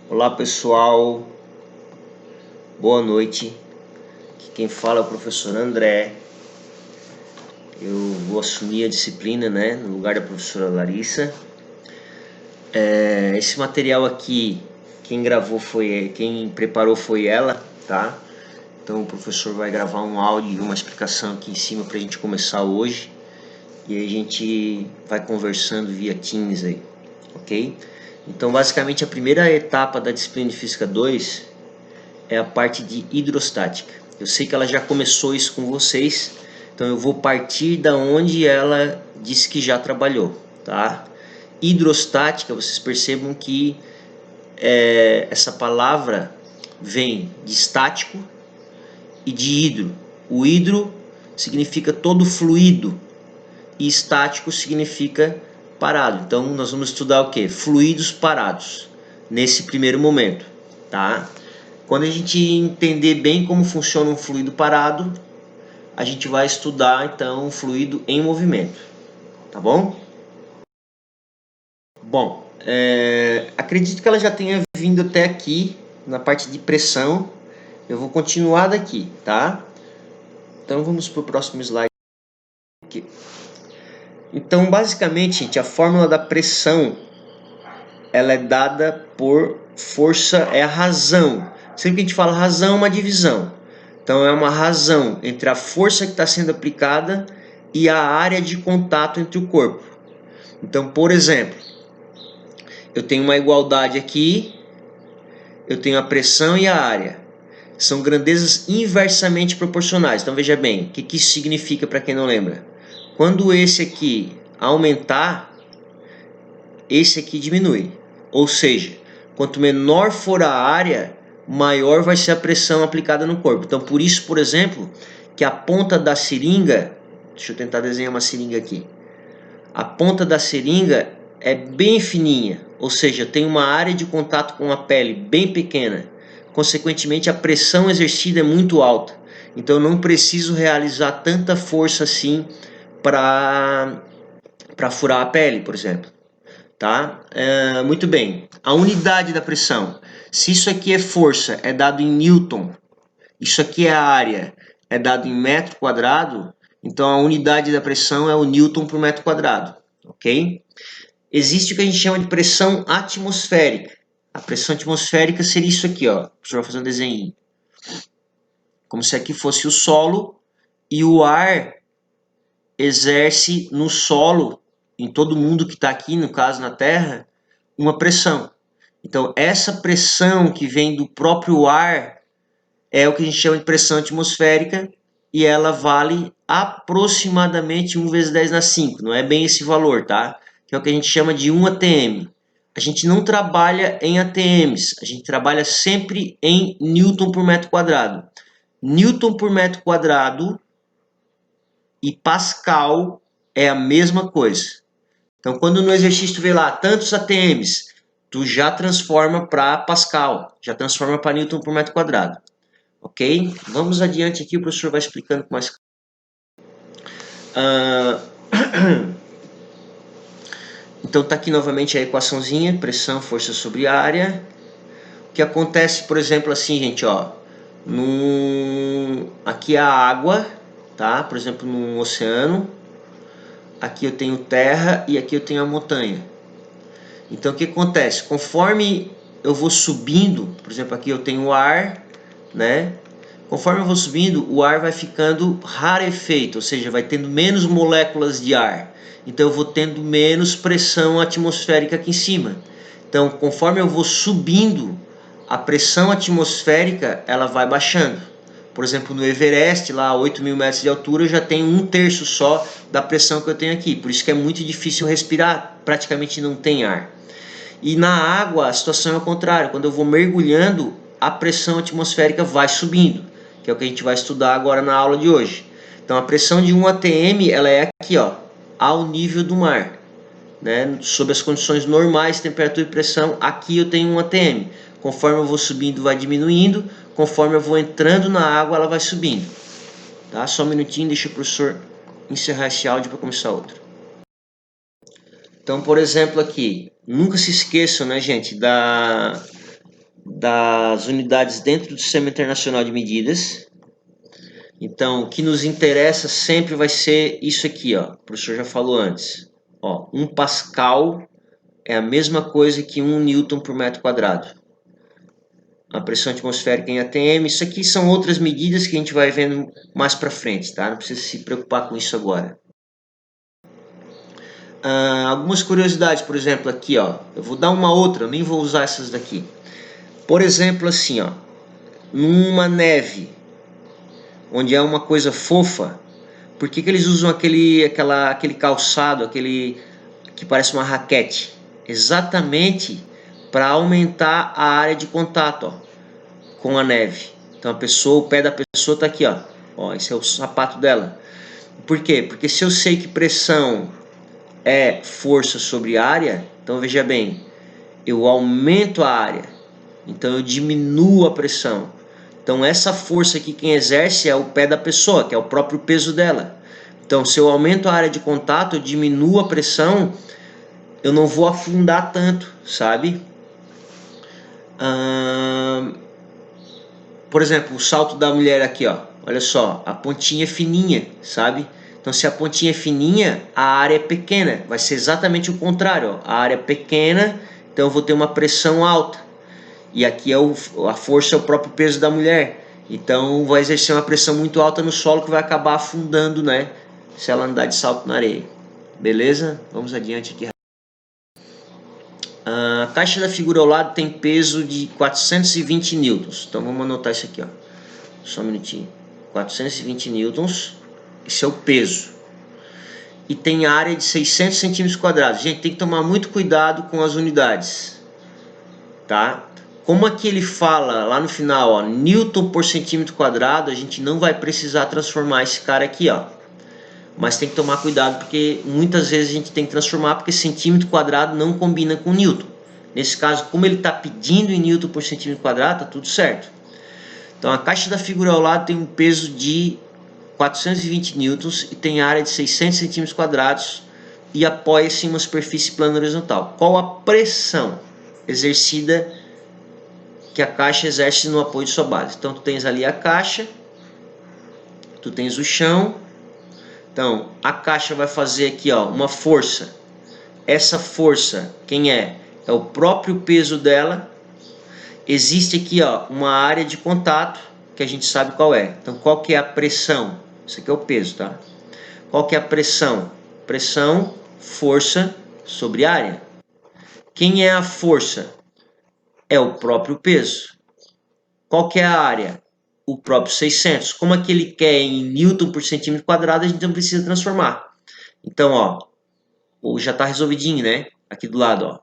Olá pessoal, boa noite. Aqui quem fala é o professor André. Eu vou assumir a disciplina, no lugar da professora Larissa. Esse material aqui, quem preparou foi ela, tá? Então o professor vai gravar um áudio e uma explicação aqui em cima pra gente começar hoje. E aí a gente vai conversando via Teams aí, ok? Então basicamente a primeira etapa da disciplina de Física 2 é a parte de hidrostática. Eu sei que ela já começou isso com vocês, então eu vou partir da onde ela disse que já trabalhou, tá? Hidrostática, vocês percebam que essa palavra vem de estático e de hidro. O hidro significa todo fluido e estático significa parado. Então nós vamos estudar o que? Fluidos parados nesse primeiro momento, tá? Quando a gente entender bem como funciona um fluido parado, a gente vai estudar então um fluido em movimento, tá bom? Bom, acredito que ela já tenha vindo até aqui na parte de pressão. Eu vou continuar daqui, tá? Então vamos para o próximo slide aqui. Então basicamente, gente, a fórmula da pressão ela é dada por força, é a razão. Sempre que a gente fala razão, é uma divisão. Então é uma razão entre a força que está sendo aplicada e a área de contato entre o corpo. Então, por exemplo, eu tenho uma igualdade aqui, eu tenho a pressão e a área. São grandezas inversamente proporcionais. Então veja bem, o que isso significa para quem não lembra? Quando esse aqui aumentar, esse aqui diminui. Ou seja, quanto menor for a área, maior vai ser a pressão aplicada no corpo. Então por isso, por exemplo, que a ponta da seringa, deixa eu tentar desenhar uma seringa aqui. A ponta da seringa é bem fininha, ou seja, tem uma área de contato com a pele bem pequena. Consequentemente, a pressão exercida é muito alta. Então eu não preciso realizar tanta força assim para furar a pele, por exemplo. Tá? Muito bem. A unidade da pressão. Se isso aqui é força, é dado em Newton. Isso aqui é a área, é dado em metro quadrado. Então a unidade da pressão é o Newton por metro quadrado. Ok? Existe o que a gente chama de pressão atmosférica. A pressão atmosférica seria isso aqui, ó. Deixa eu fazer um desenho. Como se aqui fosse o solo e o ar exerce no solo, em todo mundo que está aqui, no caso na Terra, uma pressão. Então essa pressão que vem do próprio ar é o que a gente chama de pressão atmosférica e ela vale aproximadamente 1 vezes 10 na 5. Não é bem esse valor, tá? Que é o que a gente chama de 1 atm. A gente não trabalha em atms, a gente trabalha sempre em Newton por metro quadrado. Newton por metro quadrado e Pascal é a mesma coisa. Então, quando no exercício tu vê lá tantos atms, tu já transforma para Pascal, já transforma para Newton por metro quadrado. Ok? Vamos adiante aqui, o professor vai explicando com mais. Então tá aqui novamente a equaçãozinha, pressão, força sobre área. O que acontece, por exemplo, assim, gente, ó, aqui a água, tá? Por exemplo, num oceano. Aqui eu tenho terra e aqui eu tenho a montanha. Então o que acontece? Conforme eu vou subindo, por exemplo, aqui eu tenho o ar, né? Conforme eu vou subindo, o ar vai ficando rarefeito, ou seja, vai tendo menos moléculas de ar. Então eu vou tendo menos pressão atmosférica aqui em cima. Então, conforme eu vou subindo, a pressão atmosférica ela vai baixando. Por exemplo, no Everest, lá a 8.000 metros de altura, eu já tenho 1/3 só da pressão que eu tenho aqui. Por isso que é muito difícil respirar, praticamente não tem ar. E na água a situação é o contrário. Quando eu vou mergulhando, a pressão atmosférica vai subindo, que é o que a gente vai estudar agora na aula de hoje. Então a pressão de 1 atm ela é aqui, ó, ao nível do mar, né? Sob as condições normais, temperatura e pressão, aqui eu tenho 1 atm. Conforme eu vou subindo, vai diminuindo. Conforme eu vou entrando na água, ela vai subindo. Tá? Só um minutinho, deixa o professor encerrar esse áudio para começar outro. Então, por exemplo, aqui, nunca se esqueçam, né, gente, das unidades dentro do Sistema Internacional de Medidas. Então, o que nos interessa sempre vai ser isso aqui, ó. O professor já falou antes. Ó, 1 Pascal é a mesma coisa que 1 Newton por metro quadrado. A pressão atmosférica em atm, isso aqui são outras medidas que a gente vai vendo mais para frente, tá? Não precisa se preocupar com isso agora. Algumas curiosidades, por exemplo, aqui, ó. Eu vou dar uma outra, eu nem vou usar essas daqui. Por exemplo, assim, ó. Numa neve, onde é uma coisa fofa, por que eles usam aquele calçado, aquele que parece uma raquete? Exatamente para aumentar a área de contato, ó, com a neve. Então o pé da pessoa está aqui, ó. Ó, esse é o sapato dela. Por quê? Porque se eu sei que pressão é força sobre área, então veja bem, eu aumento a área, então eu diminuo a pressão. Então essa força aqui quem exerce é o pé da pessoa, que é o próprio peso dela. Então se eu aumento a área de contato, eu diminuo a pressão, eu não vou afundar tanto, sabe? Por exemplo, o salto da mulher aqui, ó. Olha só, a pontinha é fininha, sabe? Então se a pontinha é fininha, a área é pequena. Vai ser exatamente o contrário, ó. A área é pequena, então eu vou ter uma pressão alta. E aqui a força é o próprio peso da mulher. Então vai exercer uma pressão muito alta no solo que vai acabar afundando, né? Se ela andar de salto na areia. Beleza? Vamos adiante aqui. A caixa da figura ao lado tem peso de 420 newtons. Então vamos anotar isso aqui, ó. Só um minutinho. 420 newtons. Esse é o peso. E tem área de 600 centímetros quadrados. Gente, tem que tomar muito cuidado com as unidades. Tá? Como aqui ele fala lá no final, ó, newton por centímetro quadrado, a gente não vai precisar transformar esse cara aqui, ó. Mas tem que tomar cuidado porque muitas vezes a gente tem que transformar porque centímetro quadrado não combina com newton. Nesse caso, como ele está pedindo em newton por centímetro quadrado, tá tudo certo. Então a caixa da figura ao lado tem um peso de 420 newtons e tem área de 600 centímetros quadrados e apoia-se em uma superfície plana horizontal. Qual a pressão exercida que a caixa exerce no apoio de sua base? Então tu tens ali a caixa, tu tens o chão. Então a caixa vai fazer aqui, ó, uma força. Essa força, quem é? É o próprio peso dela. Existe aqui, ó, uma área de contato que a gente sabe qual é. Então qual que é a pressão? Isso aqui é o peso, tá? Qual que é a pressão? Pressão, força sobre área. Quem é a força? É o próprio peso. Qual que é a área? O próprio 600. Como aquele quer em newton por centímetro quadrado, a gente não precisa transformar. Então, ó, já está resolvidinho, né? Aqui do lado, ó,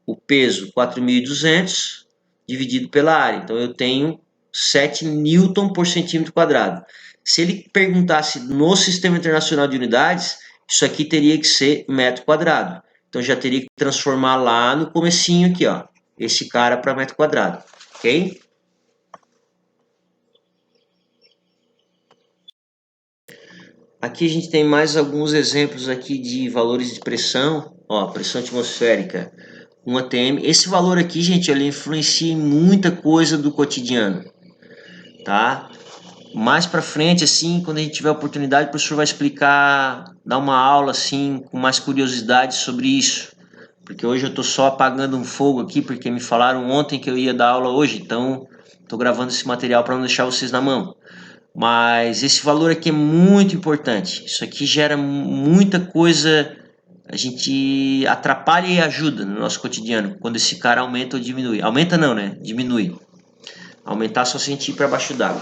o peso 4.200 dividido pela área. Então eu tenho 7 newton por centímetro quadrado. Se ele perguntasse no Sistema Internacional de Unidades, isso aqui teria que ser metro quadrado. Então já teria que transformar lá no comecinho aqui, ó, esse cara para metro quadrado, ok? Aqui a gente tem mais alguns exemplos aqui de valores de pressão, ó, pressão atmosférica, 1 atm. Esse valor aqui, gente, ele influencia em muita coisa do cotidiano, tá? Mais para frente, assim, quando a gente tiver a oportunidade, o professor vai explicar, dar uma aula, assim, com mais curiosidade sobre isso. Porque hoje eu estou só apagando um fogo aqui, porque me falaram ontem que eu ia dar aula hoje, então estou gravando esse material para não deixar vocês na mão. Mas esse valor aqui é muito importante. Isso aqui gera muita coisa, a gente atrapalha e ajuda no nosso cotidiano, quando esse cara aumenta ou diminui. Aumenta não, né? Diminui. Aumentar só se a gente ir para baixo d'água.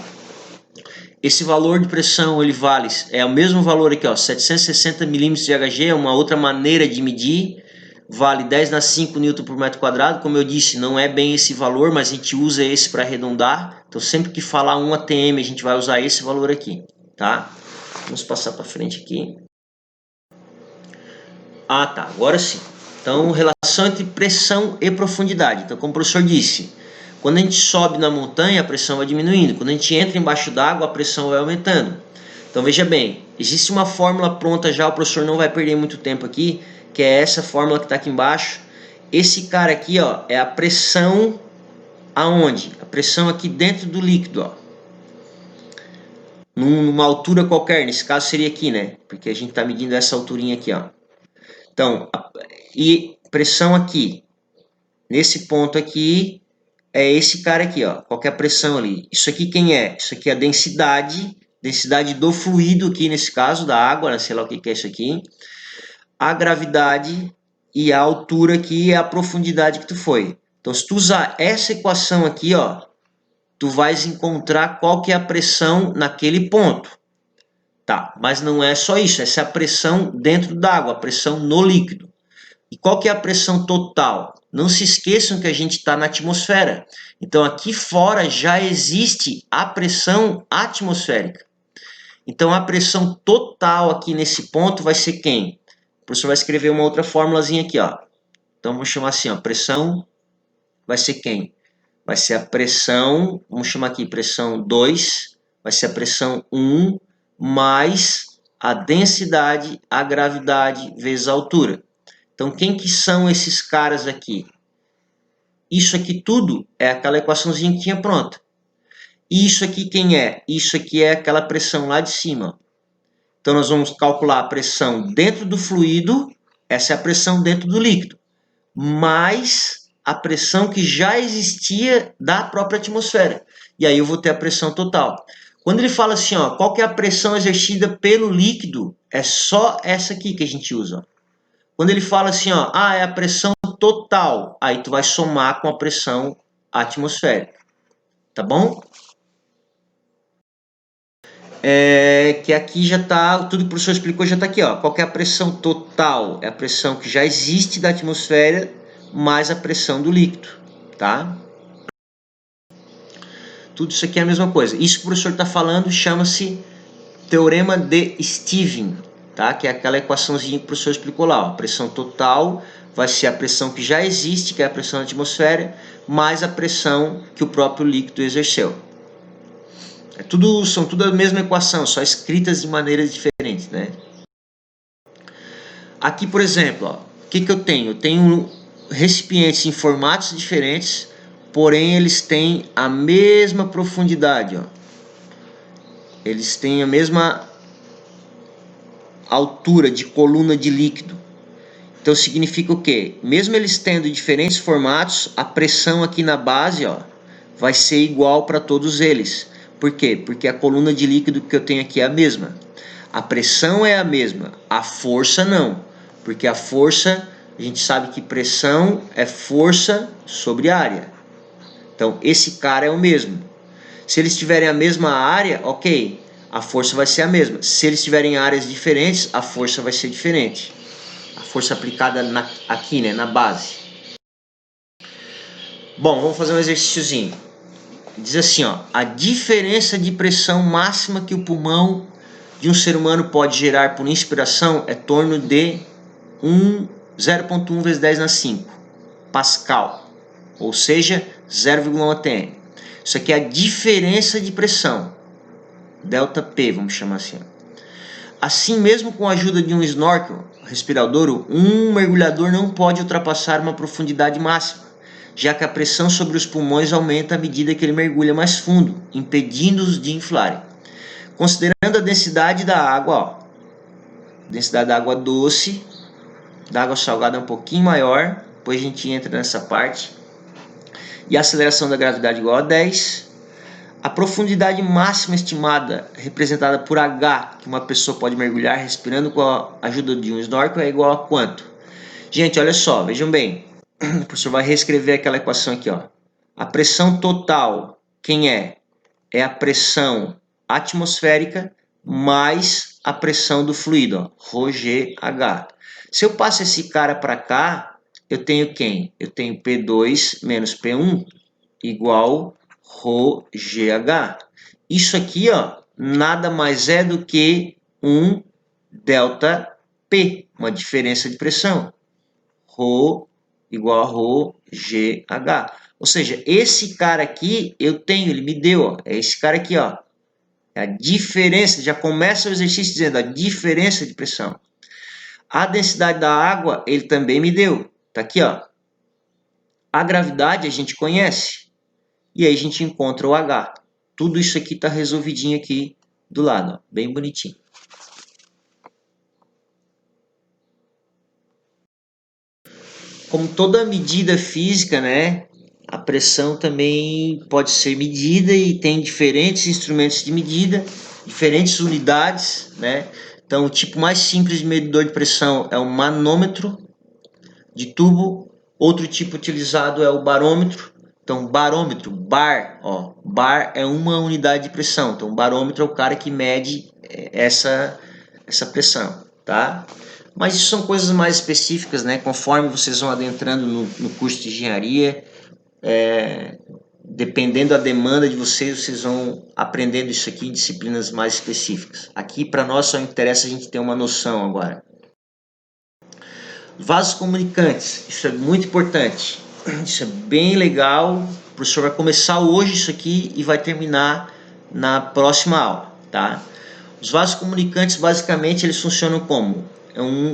Esse valor de pressão, ele vale, é o mesmo valor aqui, ó, 760 milímetros de Hg, é uma outra maneira de medir, vale 10⁵ Newton por metro quadrado. Como eu disse, não é bem esse valor, mas a gente usa esse para arredondar. Então sempre que falar 1 atm, a gente vai usar esse valor aqui, tá? Vamos passar para frente aqui. Ah, tá, agora sim. Então, relação entre pressão e profundidade. Então, como o professor disse, quando a gente sobe na montanha, a pressão vai diminuindo. Quando a gente entra embaixo d'água, a pressão vai aumentando. Então, veja bem, existe uma fórmula pronta já, o professor não vai perder muito tempo aqui, que é essa fórmula que está aqui embaixo. Esse cara aqui, ó, é a pressão Aonde? A pressão aqui dentro do líquido, ó. Numa altura qualquer, nesse caso seria aqui, né? Porque a gente está medindo essa alturinha aqui, ó. Então, e pressão aqui. Nesse ponto aqui, é esse cara aqui, ó. Qual que é a pressão ali? Isso aqui quem é? Isso aqui é a densidade do fluido aqui, nesse caso, da água, né? Sei lá o que é isso aqui. A gravidade e a altura aqui é a profundidade que tu foi. Então, se tu usar essa equação aqui, ó, tu vais encontrar qual que é a pressão naquele ponto. Tá, mas não é só isso, essa é a pressão dentro d'água, a pressão no líquido. E qual que é a pressão total? Não se esqueçam que a gente está na atmosfera. Então aqui fora já existe a pressão atmosférica. Então a pressão total aqui nesse ponto vai ser quem? O professor vai escrever uma outra formulazinha aqui, ó. Então vamos chamar assim, ó, pressão vai ser quem? Vai ser a pressão, vamos chamar aqui pressão 2, vai ser a pressão 1 mais a densidade, a gravidade vezes a altura. Então, quem que são esses caras aqui? Isso aqui tudo é aquela equaçãozinha que tinha pronta. Isso aqui quem é? Isso aqui é aquela pressão lá de cima. Então, nós vamos calcular a pressão dentro do fluido, essa é a pressão dentro do líquido, mais a pressão que já existia da própria atmosfera. E aí eu vou ter a pressão total. Quando ele fala assim, ó, qual que é a pressão exercida pelo líquido, é só essa aqui que a gente usa. Ó. Quando ele fala assim, ó, é a pressão total, aí tu vai somar com a pressão atmosférica. Tá bom? Que aqui já está, tudo que o professor explicou já está aqui, ó. Qual que é a pressão total? É a pressão que já existe da atmosfera mais a pressão do líquido, tá? Tudo isso aqui é a mesma coisa. Isso que o professor está falando chama-se Teorema de Stevin, tá? Que é aquela equaçãozinha que o professor explicou lá, ó. A pressão total vai ser a pressão que já existe, que é a pressão da atmosfera, mais a pressão que o próprio líquido exerceu. São tudo a mesma equação, só escritas de maneiras diferentes, né? Aqui, por exemplo, ó, o que eu tenho? Eu tenho recipientes em formatos diferentes, porém eles têm a mesma profundidade, ó. Eles têm a mesma altura de coluna de líquido. Então significa o quê? Mesmo eles tendo diferentes formatos, a pressão aqui na base, ó, vai ser igual para todos eles. Por quê? Porque a coluna de líquido que eu tenho aqui é a mesma. A pressão é a mesma, a força não. Porque a força, a gente sabe que pressão é força sobre área. Então esse cara é o mesmo. Se eles tiverem a mesma área, ok, a força vai ser a mesma. Se eles tiverem áreas diferentes, a força vai ser diferente. A força aplicada aqui, né, na base. Bom, vamos fazer um exercíciozinho. Diz assim, ó, a diferença de pressão máxima que o pulmão de um ser humano pode gerar por inspiração é torno de 0,1 vezes 10 na 5 Pascal, ou seja, 0,1 atm. Isso aqui é a diferença de pressão, delta P, vamos chamar assim. Assim, mesmo com a ajuda de um snorkel respiradouro, um mergulhador não pode ultrapassar uma profundidade máxima, já que a pressão sobre os pulmões aumenta à medida que ele mergulha mais fundo, impedindo-os de inflarem. Considerando a densidade da água, ó, densidade da água doce, da água salgada é um pouquinho maior, depois a gente entra nessa parte, e a aceleração da gravidade igual a 10, a profundidade máxima estimada, representada por H, que uma pessoa pode mergulhar respirando com a ajuda de um snorkel, é igual a quanto? Gente, olha só, vejam bem. O professor vai reescrever aquela equação aqui, ó. A pressão total, quem é? É a pressão atmosférica mais a pressão do fluido, ó, ρgH. Se eu passo esse cara para cá, eu tenho quem? Eu tenho P2 menos P1 igual ρgH. Isso aqui, ó, nada mais é do que um delta P, uma diferença de pressão. Rho igual a ρgH. Ou seja, esse cara aqui eu tenho, ele me deu, ó, é esse cara aqui, ó. É a diferença, já começa o exercício dizendo a diferença de pressão. A densidade da água, ele também me deu. Tá aqui, ó. A gravidade a gente conhece. e aí a gente encontra o H. Tudo isso aqui está resolvidinho aqui do lado, ó, bem bonitinho. Como toda medida física, né, a pressão também pode ser medida e tem diferentes instrumentos de medida, diferentes unidades, né? Então, o tipo mais simples de medidor de pressão é o manômetro de tubo. Outro tipo utilizado é o barômetro. Então, barômetro, bar, ó, bar é uma unidade de pressão. Então, barômetro é o cara que mede essa pressão, tá? Mas isso são coisas mais específicas, né? Conforme vocês vão adentrando no curso de engenharia, dependendo da demanda de vocês, vocês vão aprendendo isso aqui em disciplinas mais específicas. Aqui, para nós, só interessa a gente ter uma noção agora. Vasos comunicantes, isso é muito importante. Isso é bem legal. O professor vai começar hoje isso aqui e vai terminar na próxima aula, tá? Os vasos comunicantes, basicamente, eles funcionam como?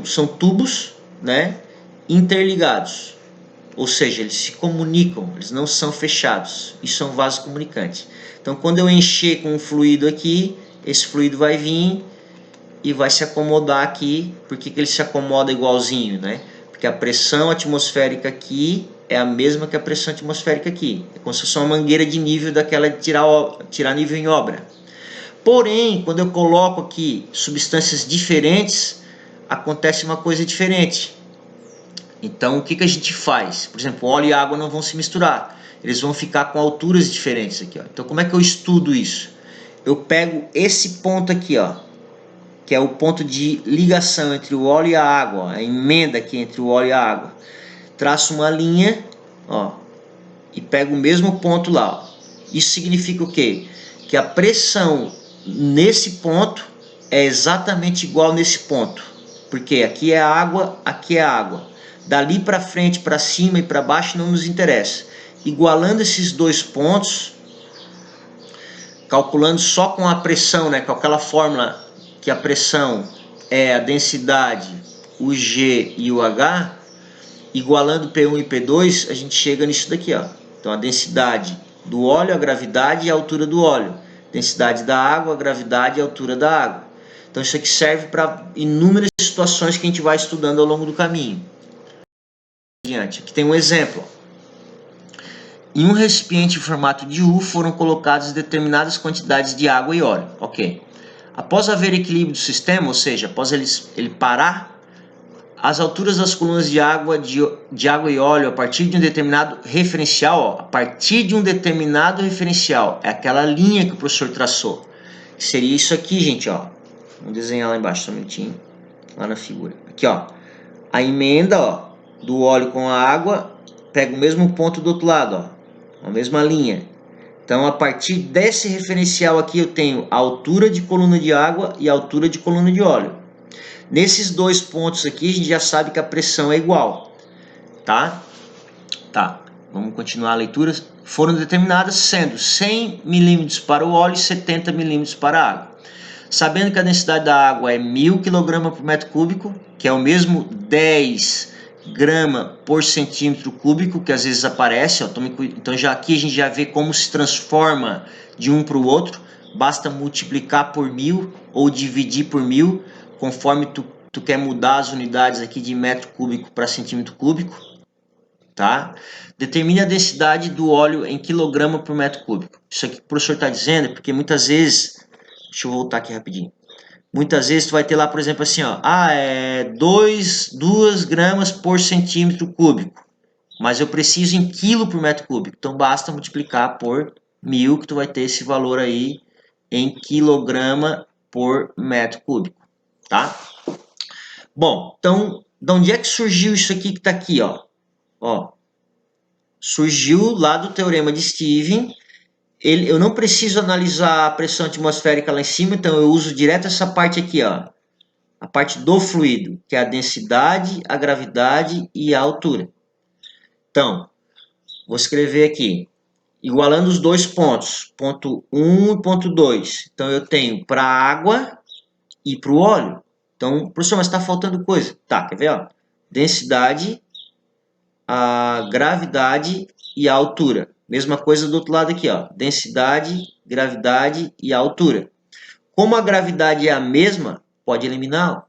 São tubos, né, interligados. Ou seja, eles se comunicam, eles não são fechados. Isso são vasos comunicantes. Então, quando eu encher com um fluido aqui, esse fluido vai vir e vai se acomodar aqui. Por que ele se acomoda igualzinho, né? Porque a pressão atmosférica aqui é a mesma que a pressão atmosférica aqui. É como se fosse uma mangueira de nível daquela de tirar nível em obra. Porém, quando eu coloco aqui substâncias diferentes, acontece uma coisa diferente. Então, o que a gente faz? Por exemplo, óleo e água não vão se misturar. Eles vão ficar com alturas diferentes aqui, ó. Então, como é que eu estudo isso? Eu pego esse ponto aqui, ó, que é o ponto de ligação entre o óleo e a água, ó, a emenda aqui entre o óleo e a água. Traço uma linha, ó, e pego o mesmo ponto lá, ó. Isso significa o quê? Que a pressão nesse ponto é exatamente igual nesse ponto. Porque aqui é água, aqui é água. Dali para frente, para cima e para baixo não nos interessa. Igualando esses dois pontos, calculando só com a pressão, né, com aquela fórmula que a pressão é a densidade, o G e o H, igualando P1 e P2, a gente chega nisso daqui, ó. Então a densidade do óleo, a gravidade e a altura do óleo. Densidade da água, a gravidade e a altura da água. Então isso aqui serve para inúmeras situações que a gente vai estudando ao longo do caminho. Aqui tem um exemplo. Em um recipiente em formato de U foram colocadas determinadas quantidades de água e óleo. Ok. Após haver equilíbrio do sistema, ou seja, após ele parar, as alturas das colunas de água e óleo a partir de um determinado referencial, ó, a partir de um determinado referencial, é aquela linha que o professor traçou. Seria isso aqui, gente, ó. Vamos desenhar lá embaixo, só um minutinho, lá na figura. Aqui, ó, a emenda, ó, do óleo com a água, pega o mesmo ponto do outro lado, ó, a mesma linha. Então, a partir desse referencial aqui, eu tenho a altura de coluna de água e a altura de coluna de óleo. Nesses dois pontos aqui, a gente já sabe que a pressão é igual, tá? Tá, vamos continuar a leitura. Foram determinadas sendo 100 milímetros para o óleo e 70 milímetros para a água. Sabendo que a densidade da água é 1000 kg por metro cúbico, que é o mesmo 10 grama por centímetro cúbico, que às vezes aparece, ó, então já aqui a gente já vê como se transforma de um para o outro. Basta multiplicar por 1000 ou dividir por 1000, conforme tu quer mudar as unidades aqui de metro cúbico para centímetro cúbico, tá? Determine a densidade do óleo em quilograma por metro cúbico. Isso aqui que o professor está dizendo é porque muitas vezes, deixa eu voltar aqui rapidinho. Muitas vezes tu vai ter lá, por exemplo, assim, ó, 2 gramas por centímetro cúbico, mas eu preciso em quilo por metro cúbico, então basta multiplicar por 1000 que tu vai ter esse valor aí em quilograma por metro cúbico, tá? Bom, então, de onde é que surgiu isso aqui que está aqui, ó? Ó, surgiu lá do teorema de Stevens. Eu não preciso analisar a pressão atmosférica lá em cima, então eu uso direto essa parte aqui, ó, a parte do fluido, que é a densidade, a gravidade e a altura. Então, vou escrever aqui, igualando os dois pontos, ponto 1 e ponto 2. Então, eu tenho para a água e para o óleo. Então, professor, mas está faltando coisa. Tá, quer ver? Ó? Densidade, a gravidade e a altura. Mesma coisa do outro lado aqui, ó. Densidade, gravidade e a altura. Como a gravidade é a mesma, pode eliminá-la.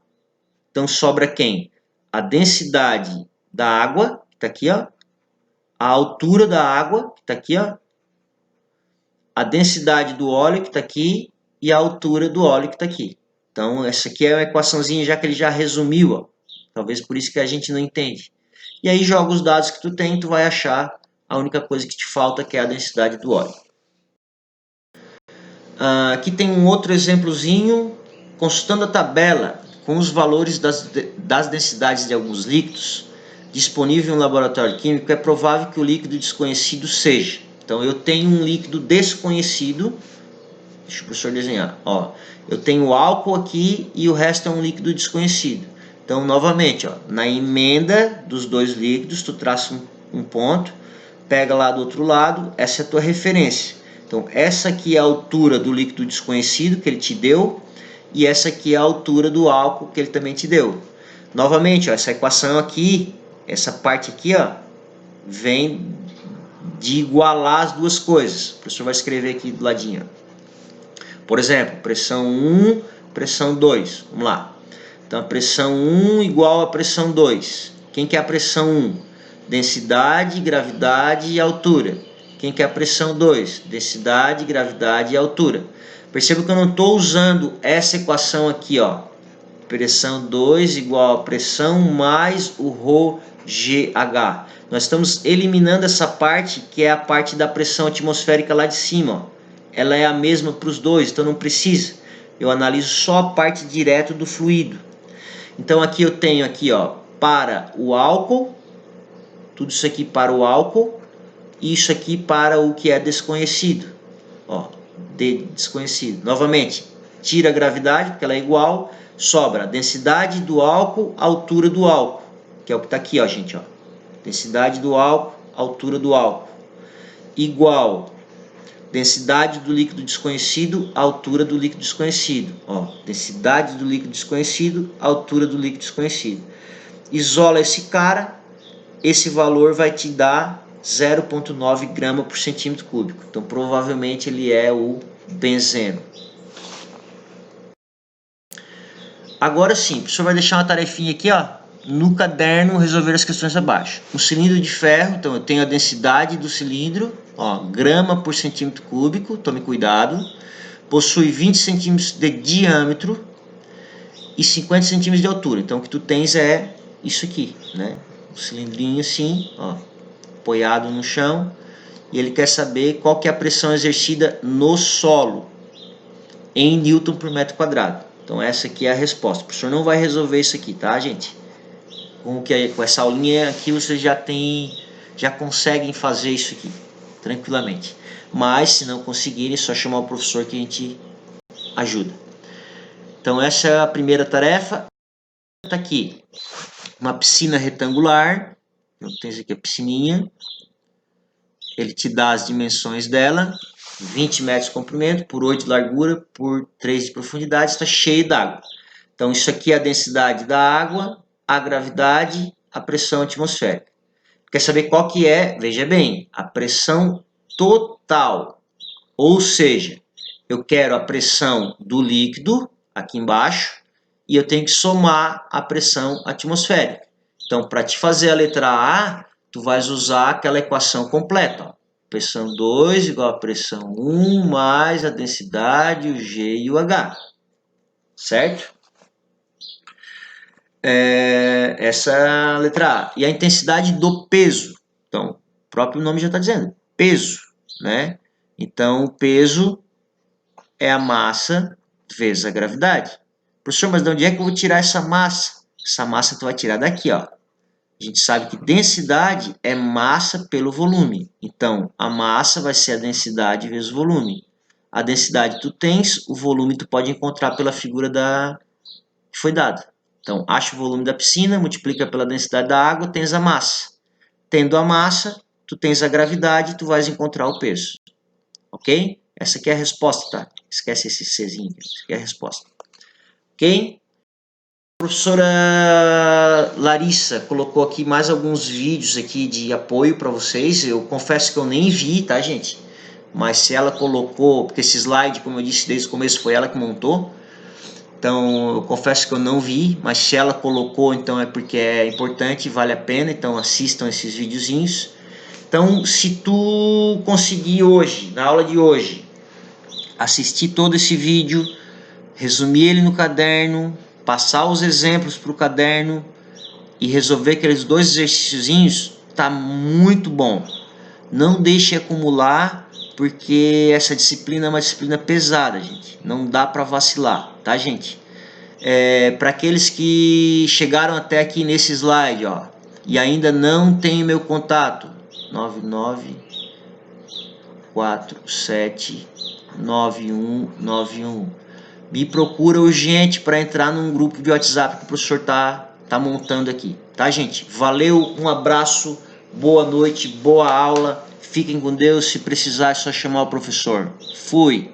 Então sobra quem? A densidade da água, que está aqui, ó. A altura da água, que está aqui, ó. A densidade do óleo, que está aqui. E a altura do óleo, que está aqui. Então essa aqui é uma equaçãozinha já que ele já resumiu, ó. Talvez por isso que a gente não entende. E aí joga os dados que tu tem, tu vai achar a única coisa que te falta, que é a densidade do óleo. Aqui tem um outro exemplozinho. Consultando a tabela com os valores das densidades de alguns líquidos disponível no laboratório químico, é provável que o líquido desconhecido seja. Então eu tenho um líquido desconhecido. Deixa o professor desenhar. Ó, eu tenho álcool aqui e o resto é um líquido desconhecido. Então, novamente, ó, na emenda dos dois líquidos, tu traça um ponto, pega lá do outro lado, essa é a tua referência. Então, essa aqui é a altura do líquido desconhecido que ele te deu, e essa aqui é a altura do álcool que ele também te deu. Novamente, ó, essa equação aqui, essa parte aqui, ó, vem de igualar as duas coisas. O professor vai escrever aqui do ladinho. Por exemplo, pressão 1, pressão 2. Vamos lá. Então, a pressão 1 igual a pressão 2. Quem que é a pressão 1? Densidade, gravidade e altura. Quem que é a pressão 2? Densidade, gravidade e altura. Perceba que eu não estou usando essa equação aqui, ó. Pressão 2 igual a pressão mais o ρGH. Nós estamos eliminando essa parte, que é a parte da pressão atmosférica lá de cima, ó. Ela é a mesma para os dois, então não precisa. Eu analiso só a parte direta do fluido. Então aqui eu tenho aqui, ó, para o álcool, tudo isso aqui para o álcool, e isso aqui para o que é desconhecido. Ó, desconhecido. Novamente, tira a gravidade, porque ela é igual, sobra a densidade do álcool, a altura do álcool, que é o que está aqui, ó, gente, ó. Densidade do álcool, altura do álcool, igual densidade do líquido desconhecido, altura do líquido desconhecido. Ó, densidade do líquido desconhecido, altura do líquido desconhecido. Isola esse cara, esse valor vai te dar 0,9 grama por centímetro cúbico. Então, provavelmente, ele é o benzeno. Agora sim, o professor vai deixar uma tarefinha aqui, ó, no caderno, resolver as questões abaixo. Um cilindro de ferro, então eu tenho a densidade do cilindro, ó, grama por centímetro cúbico, tome cuidado. Possui 20 centímetros de diâmetro e 50 centímetros de altura. Então o que tu tens é isso aqui, né? Um cilindrinho assim, ó, apoiado no chão. E ele quer saber qual que é a pressão exercida no solo em Newton por metro quadrado. Então essa aqui é a resposta. O professor não vai resolver isso aqui, tá, gente? Com essa aulinha aqui vocês já conseguem fazer isso aqui tranquilamente. Mas se não conseguirem, é só chamar o professor que a gente ajuda. Então essa é a primeira tarefa. Está aqui uma piscina retangular. Então tem aqui a piscininha. Ele te dá as dimensões dela. 20 metros de comprimento, por 8 de largura, por 3 de profundidade. Está cheio d'água. Então isso aqui é a densidade da água, a gravidade, a pressão atmosférica. Quer saber qual que é? Veja bem, a pressão total. Ou seja, eu quero a pressão do líquido, aqui embaixo, e eu tenho que somar a pressão atmosférica. Então, para te fazer a letra A, tu vais usar aquela equação completa. Ó. Pressão 2 igual a pressão 1 mais a densidade, o G e o H. Certo? Essa é a letra A. E a intensidade do peso. Então, o próprio nome já está dizendo. Peso, né? Então, o peso é a massa vezes a gravidade. Professor, mas de onde é que eu vou tirar essa massa? Essa massa tu vai tirar daqui, ó. A gente sabe que densidade é massa pelo volume. Então, a massa vai ser a densidade vezes o volume. A densidade tu tens, o volume tu pode encontrar pela figura que foi dada. Então, acha o volume da piscina, multiplica pela densidade da água, tens a massa. Tendo a massa, tu tens a gravidade, tu vais encontrar o peso. Ok? Essa aqui é a resposta, tá? Esquece esse Czinho. Essa aqui é a resposta. Ok? professora Larissa colocou aqui mais alguns vídeos aqui de apoio para vocês. Eu confesso que eu nem vi, tá, gente? Mas se ela colocou, porque esse slide, como eu disse desde o começo, foi ela que montou. Então, eu confesso que eu não vi, mas se ela colocou, então é porque é importante, vale a pena. Então, assistam esses videozinhos. Então, se tu conseguir hoje, na aula de hoje, assistir todo esse vídeo, resumir ele no caderno, passar os exemplos para o caderno e resolver aqueles 2 exercíciozinhos, tá muito bom. Não deixe acumular, porque essa disciplina é uma disciplina pesada, gente. Não dá para vacilar, tá, gente? Para aqueles que chegaram até aqui nesse slide, ó, e ainda não tem meu contato, 99479191. Me procura urgente para entrar num grupo de WhatsApp que o professor tá montando aqui, tá, gente? Valeu, um abraço, boa noite, boa aula, fiquem com Deus. Se precisar é só chamar o professor. Fui!